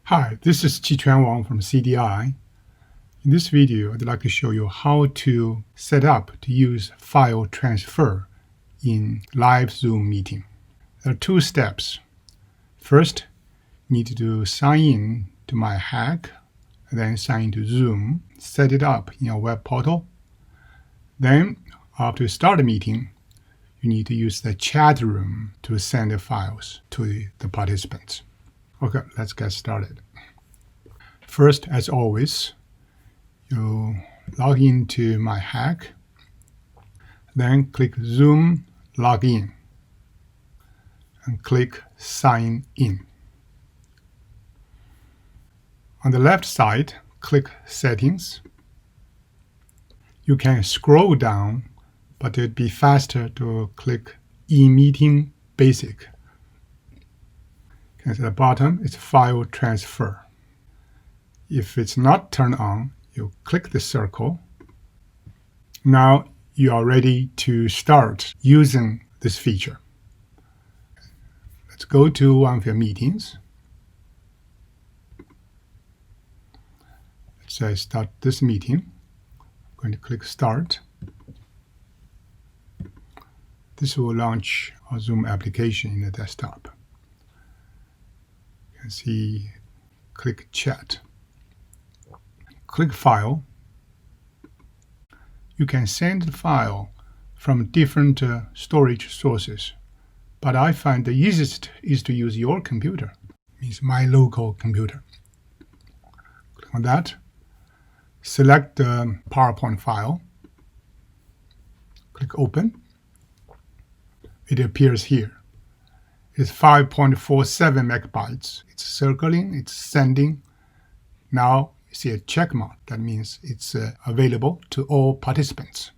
Hi, this is Qiquan Wang from CDI. In this video, I'd like to show you how to set up to use file transfer in live Zoom meeting. There are two steps. First, you need to sign in to MyHack, then sign into Zoom, set it up in your web portal. Then, after you start the meeting, you need to use the chat room to send the files to the participants. Okay, let's get started. First, as always, you log into MyHack, then click Zoom Login, and click Sign In. On the left side, click Settings. You can scroll down, but it'd be faster to click eMeeting Basic. At the bottom, it's File Transfer. If it's not turned on, you click the circle. Now you are ready to start using this feature. Let's go to one of your meetings. Let's say start this meeting. I'm going to click Start. This will launch our Zoom application in the desktop. You can see, click Chat. Click File. You can send the file from different storage sources, but I find the easiest is to use your computer. It means my local computer. Click on that. Select the PowerPoint file. Click Open. It appears here. It's 5.47 megabytes. It's circling, it's sending. Now you see a check mark. That means it's available to all participants.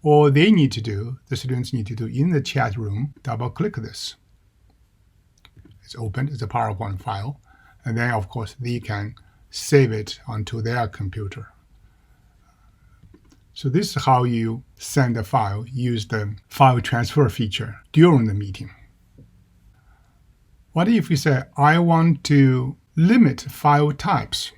All they need to do, the students need to do in the chat room, double click this. It's open, it's a PowerPoint file. And then, of course, they can save it onto their computer. So this is how you send a file, use the file transfer feature during the meeting. What if we say, I want to limit file types?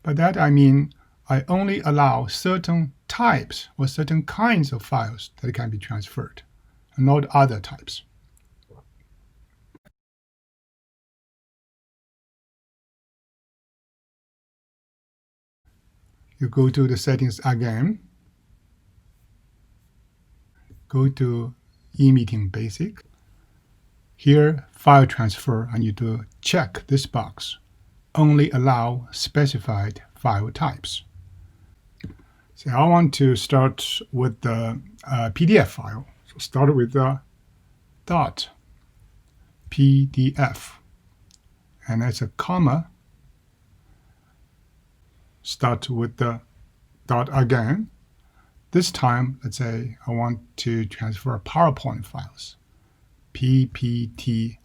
By that I mean I only allow certain types or certain kinds of files that can be transferred, and not other types. You go to the settings again, go to eMeeting Basic. Here, file transfer, I need to check this box. Only allow specified file types. So I want to start with the PDF file. So start with the .pdf, and that's a comma. Start with the dot again. This time, let's say I want to transfer PowerPoint files. PPTX,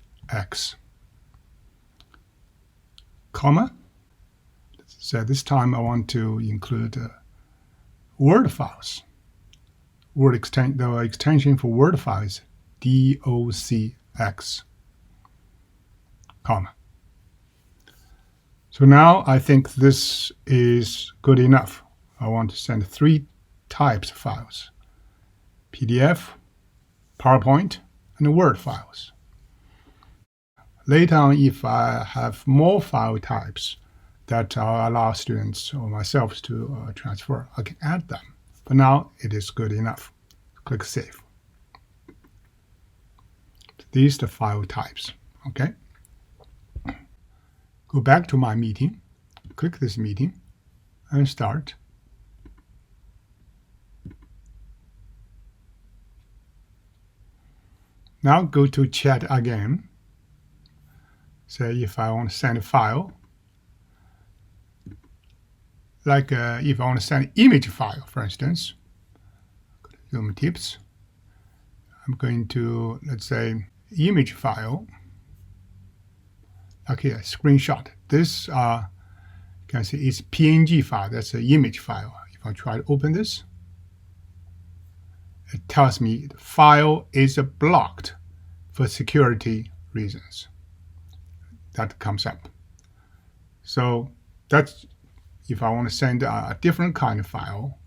comma. So this time I want to include Word files. The extension for Word files, DOCX, comma. So now I think this is good enough. I want to send 3 types of files: PDF, PowerPoint, and Word files. Later on, if I have more file types that allow students or myself to transfer, I can add them. For now, it is good enough. Click Save. These are the file types. Okay. Go back to my meeting. Click this meeting and start. Now go to chat again. Say if I want to send a file, like if I want to send an image file, for instance, Zoom tips. I'm going to, let's say, image file. Like here, screenshot. This, you can see it's PNG file. That's an image file. If I try to open this, it tells me the file is blocked for security reasons. That comes up. So that's if I want to send a different kind of file.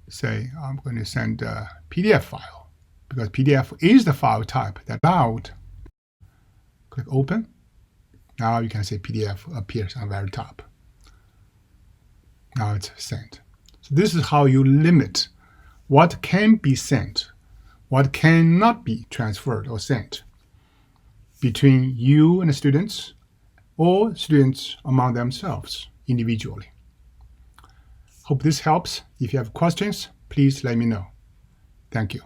Say I'm going to send a PDF file, because PDF is the file type that allowed. Click open. Now you can see PDF appears on the very top. Now it's sent. So this is how you limit what can be sent, what cannot be transferred or sent between you and the students, or students among themselves individually. Hope this helps. If you have questions, please let me know. Thank you.